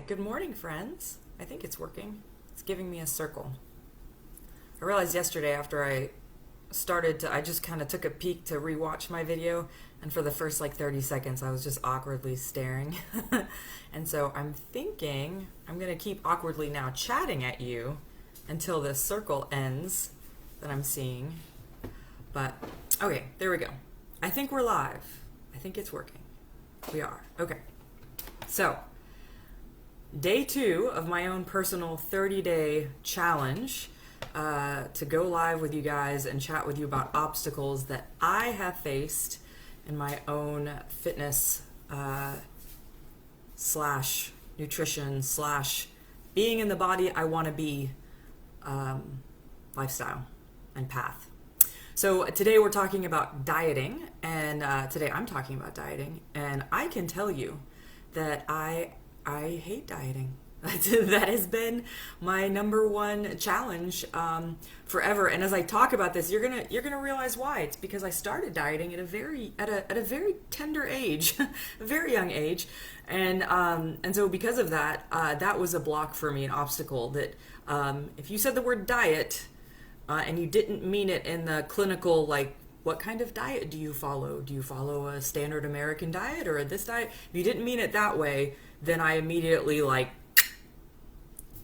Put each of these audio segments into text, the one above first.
Good morning, friends. I think it's working. It's giving me a circle. I realized yesterday after I just kind of took a peek to rewatch my video, and for the first 30 seconds, I was just awkwardly staring. And so I'm thinking I'm going to keep awkwardly now chatting at you until this circle ends that I'm seeing. But, okay, there we go. I think we're live. I think it's working. We are. Okay. So, day 2 of my own personal 30-day challenge to go live with you guys and chat with you about obstacles that I have faced in my own fitness slash nutrition slash being in the body I want to be lifestyle and path. So today we're talking about dieting, and today I'm talking about dieting, and I can tell you that I hate dieting. That has been my number one challenge forever. And as I talk about this, you're gonna realize why. It's because I started dieting at a very tender age, a very young age, and so because of that, that was a block for me, an obstacle. That if you said the word diet and you didn't mean it in the clinical, what kind of diet do you follow? Do you follow a standard American diet or this diet? If you didn't mean it that way, then I immediately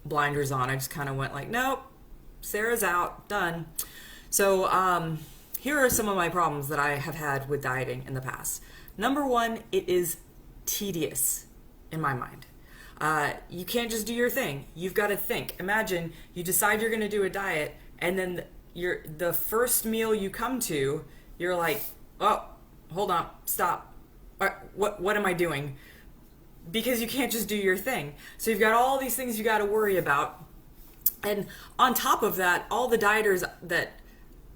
blinders on. I just kind of went nope, Sarah's out, done. So here are some of my problems that I have had with dieting in the past. Number one, it is tedious in my mind. You can't just do your thing. You've got to think. Imagine you decide you're going to do a diet, and then the first meal you come to, you're like, oh, hold on, stop. What am I doing? Because you can't just do your thing. So you've got all these things you got to worry about. And on top of that, all the dieters that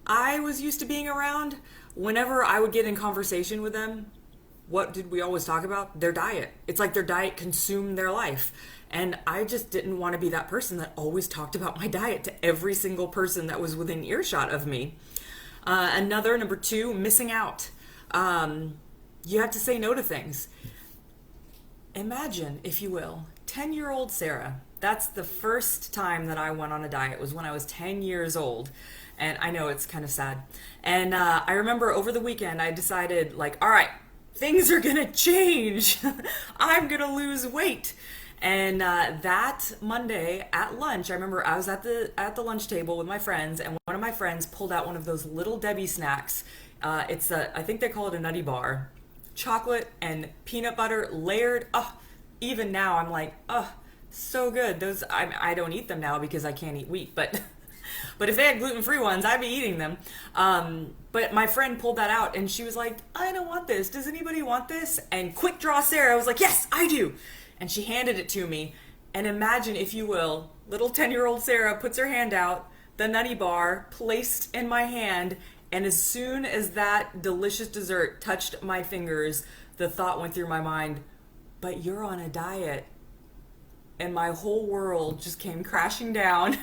I was used to being around, whenever I would get in conversation with them, what did we always talk about? Their diet. It's like their diet consumed their life. And I just didn't want to be that person that always talked about my diet to every single person that was within earshot of me. Number 2, missing out. You have to say no to things. Imagine, if you will, 10-year-old Sarah. That's the first time that I went on a diet, was when I was 10 years old. And I know it's kind of sad. And I remember over the weekend, I decided, all right, things are going to change. I'm going to lose weight. And that Monday at lunch, I remember I was at the lunch table with my friends, and one of my friends pulled out one of those Little Debbie snacks. I think they call it a nutty bar. Chocolate and peanut butter layered. Even now I'm like, so good. Those I don't eat them now because I can't eat wheat, but if they had gluten-free ones, I'd be eating them. But my friend pulled that out, and she was like, I don't want this. Does anybody want this? And quick draw Sarah was like, yes, I do. And she handed it to me. And imagine, if you will, little 10-year-old Sarah puts her hand out, the nutty bar placed in my hand, and as soon as that delicious dessert touched my fingers, the thought went through my mind, but you're on a diet. And my whole world just came crashing down.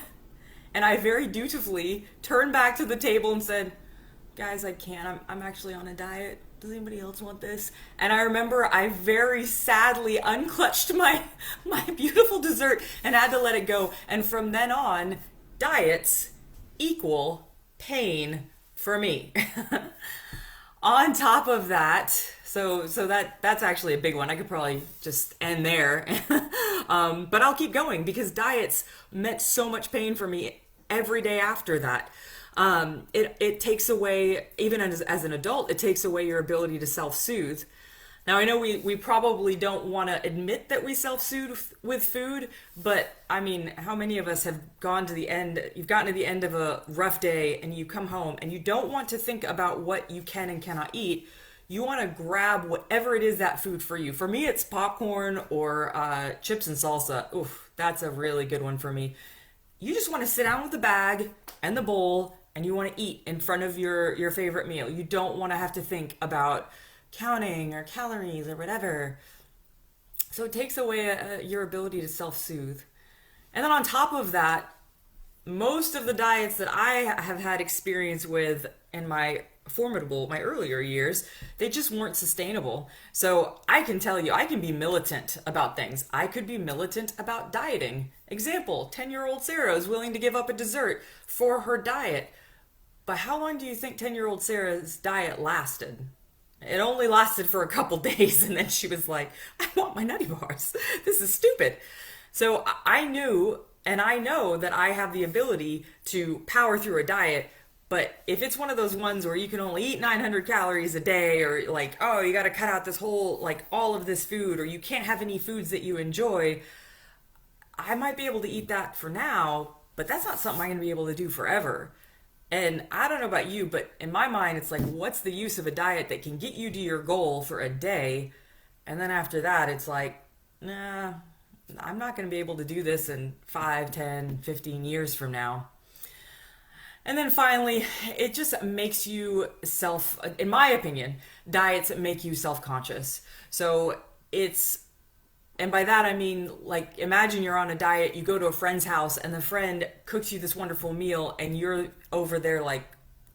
And I very dutifully turned back to the table and said, guys, I can't. I'm actually on a diet. Does anybody else want this? And I remember I very sadly unclutched my beautiful dessert and had to let it go. And from then on, diets equal pain for me. On top of that, so that's actually a big one. I could probably just end there. But I'll keep going because diets meant so much pain for me every day after that. It takes away, even as an adult, it takes away your ability to self-soothe. Now, I know we probably don't want to admit that we self-soothe with food, but I mean, how many of us have gone to the end, you've gotten to the end of a rough day and you come home and you don't want to think about what you can and cannot eat. You want to grab whatever it is that food for you. For me, it's popcorn or chips and salsa. Oof, that's a really good one for me. You just want to sit down with the bag and the bowl and you want to eat in front of your favorite meal. You don't want to have to think about counting or calories or whatever. So it takes away your ability to self-soothe. And then on top of that, most of the diets that I have had experience with in my formidable, my earlier years, they just weren't sustainable. So I can tell you, I can be militant about things. I could be militant about dieting. Example, 10-year-old Sarah is willing to give up a dessert for her diet. But how long do you think 10-year-old Sarah's diet lasted? It only lasted for a couple days, and then she was like, I want my nutty bars. This is stupid. So I knew, and I know that I have the ability to power through a diet. But if it's one of those ones where you can only eat 900 calories a day, or like, oh, you got to cut out this whole, like all of this food, or you can't have any foods that you enjoy, I might be able to eat that for now, but that's not something I'm going to be able to do forever. And I don't know about you, but in my mind, it's like, what's the use of a diet that can get you to your goal for a day? And then after that, it's like, nah, I'm not going to be able to do this in 5, 10, 15 years from now. And then finally, it just makes you in my opinion, diets make you self-conscious. So and by that I mean, like, imagine you're on a diet, you go to a friend's house and the friend cooks you this wonderful meal and you're over there like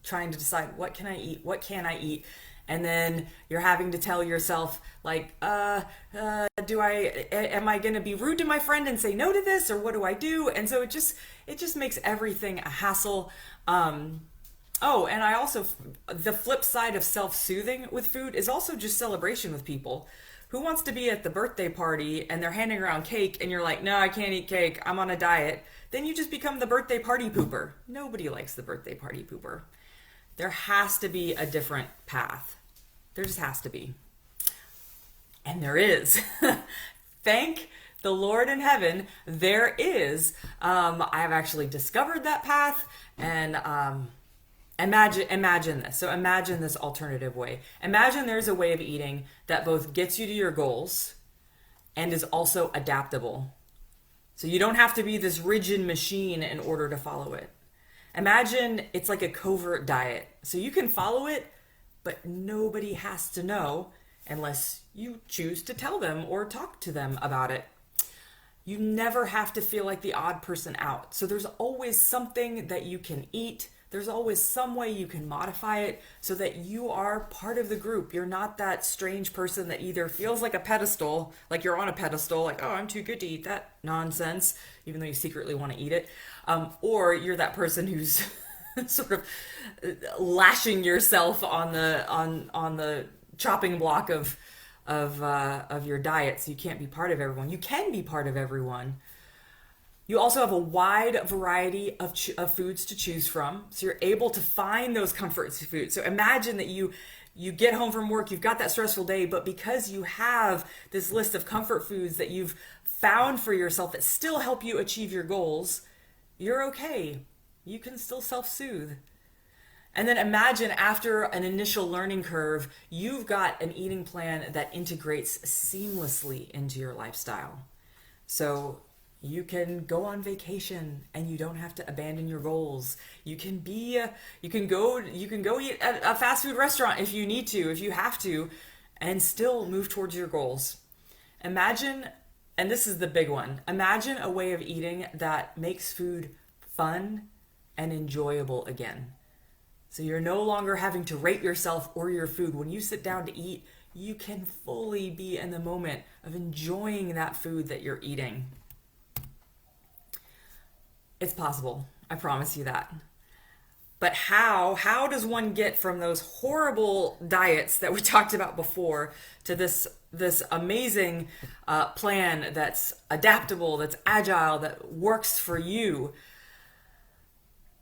trying to decide, what can I eat? What can I eat? And then you're having to tell yourself like, am I going to be rude to my friend and say no to this, or what do I do? And so it just makes everything a hassle. Oh, and the flip side of self-soothing with food is also just celebration with people. Who wants to be at the birthday party and they're handing around cake and you're like, no, I can't eat cake, I'm on a diet. Then you just become the birthday party pooper. Nobody likes the birthday party pooper. There has to be a different path. There just has to be. And there is. Thank the Lord in heaven, there is. I have actually discovered that path, and imagine this. So imagine this alternative way. Imagine there's a way of eating that both gets you to your goals and is also adaptable. So you don't have to be this rigid machine in order to follow it. Imagine it's like a covert diet. So you can follow it, but nobody has to know unless you choose to tell them or talk to them about it. You never have to feel like the odd person out. So there's always something that you can eat. There's always some way you can modify it so that you are part of the group. You're not that strange person that either feels like a pedestal, like you're on a pedestal, like, oh, I'm too good to eat that nonsense, even though you secretly want to eat it. Or you're that person who's sort of lashing yourself on the chopping block of your diet, so you can't be part of everyone. You can be part of everyone. You also have a wide variety of foods to choose from, so you're able to find those comfort foods. So imagine that you get home from work, you've got that stressful day, but because you have this list of comfort foods that you've found for yourself that still help you achieve your goals, you're okay. You can still self-soothe. And then imagine after an initial learning curve, you've got an eating plan that integrates seamlessly into your lifestyle. So you can go on vacation and you don't have to abandon your goals. You can go eat at a fast food restaurant if you need to, if you have to, and still move towards your goals. Imagine, and this is the big one, imagine a way of eating that makes food fun and enjoyable again. So you're no longer having to rate yourself or your food. When you sit down to eat, you can fully be in the moment of enjoying that food that you're eating. It's possible. I promise you that. But how does one get from those horrible diets that we talked about before to this amazing plan that's adaptable, that's agile, that works for you?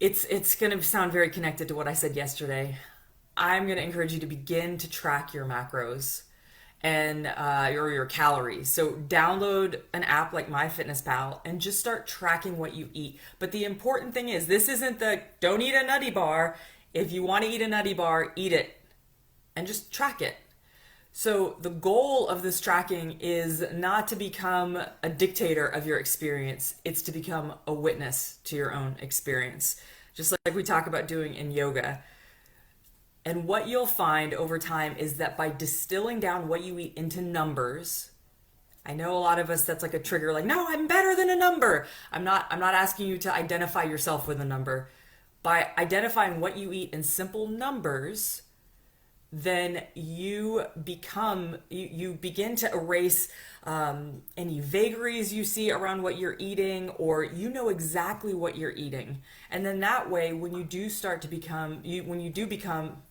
It's going to sound very connected to what I said yesterday. I'm going to encourage you to begin to track your macros and or your calories. So download an app like MyFitnessPal and just start tracking what you eat. But the important thing is, this isn't don't eat a nutty bar. If you want to eat a nutty bar, eat it and just track it. So the goal of this tracking is not to become a dictator of your experience. It's to become a witness to your own experience, just like we talk about doing in yoga. And what you'll find over time is that by distilling down what you eat into numbers, I know a lot of us, that's like a trigger, like, no, I'm better than a number. I'm not asking you to identify yourself with a number, by identifying what you eat in simple numbers, then you begin to erase any vagaries you see around what you're eating, or you know exactly what you're eating. And then that way, when you do start to become you when you do become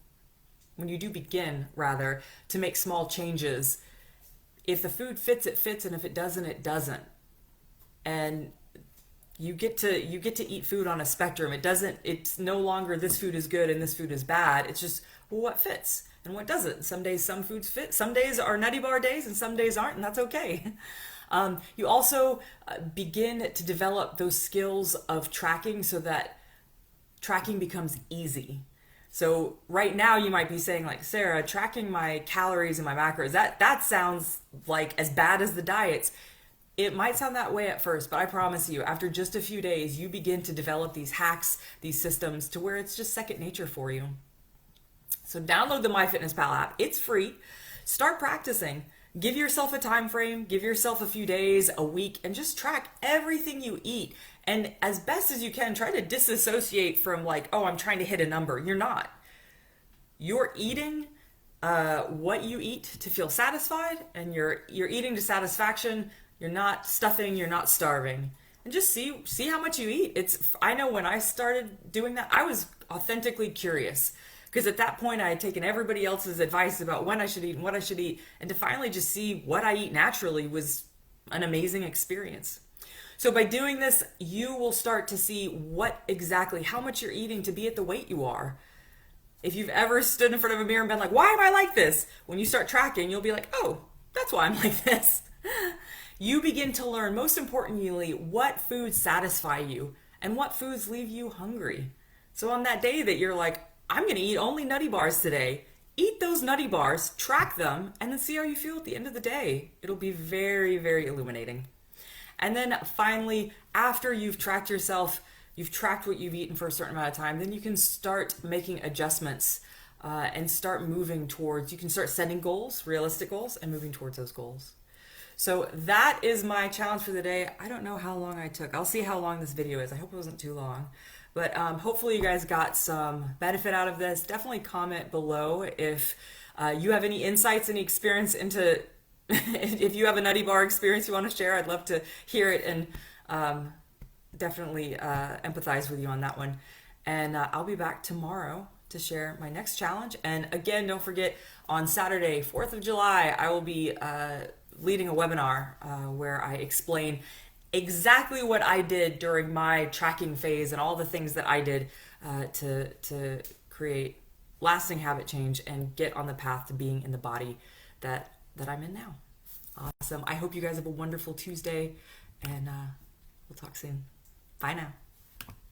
when you do begin rather to make small changes, if the food fits, it fits, and if it doesn't, it doesn't. And you get to eat food on a spectrum. It's no longer this food is good and this food is bad. It's just, well, what fits and what doesn't. Some days some foods fit. Some days are nutty bar days and some days aren't, and that's okay. You also begin to develop those skills of tracking so that tracking becomes easy. So right now you might be saying, like, Sarah, tracking my calories and my macros, that sounds like as bad as the diets. It might sound that way at first, but I promise you, after just a few days, you begin to develop these hacks, these systems, to where it's just second nature for you. So download the MyFitnessPal app. It's free. Start practicing. Give yourself a time frame, give yourself a few days, a week, and just track everything you eat. And as best as you can, try to disassociate from, like, oh, I'm trying to hit a number. You're not. You're eating what you eat to feel satisfied, and you're eating to satisfaction. You're not stuffing, you're not starving. And just see how much you eat. I know when I started doing that, I was authentically curious. Because at that point, I had taken everybody else's advice about when I should eat and what I should eat. And to finally just see what I eat naturally was an amazing experience. So by doing this, you will start to see how much you're eating to be at the weight you are. If you've ever stood in front of a mirror and been like, why am I like this? When you start tracking, you'll be like, oh, that's why I'm like this. You begin to learn, most importantly, what foods satisfy you and what foods leave you hungry. So on that day that you're like, I'm going to eat only nutty bars today, eat those nutty bars, track them, and then see how you feel at the end of the day. It'll be very, very illuminating. And then finally, after you've tracked yourself, you've tracked what you've eaten for a certain amount of time, then you can start making adjustments and you can start setting goals, realistic goals, and moving towards those goals. So that is my challenge for the day. I don't know how long I took. I'll see how long this video is. I hope it wasn't too long. But hopefully you guys got some benefit out of this. Definitely comment below if you have any insights, any experience into, if you have a nutty bar experience you want to share. I'd love to hear it and definitely empathize with you on that one. And I'll be back tomorrow to share my next challenge. And again, don't forget, on Saturday, 4th of July, I will be leading a webinar where I explain exactly what I did during my tracking phase and all the things that I did to create lasting habit change and get on the path to being in the body that I'm in now. Awesome. I hope you guys have a wonderful Tuesday, and we'll talk soon. Bye now.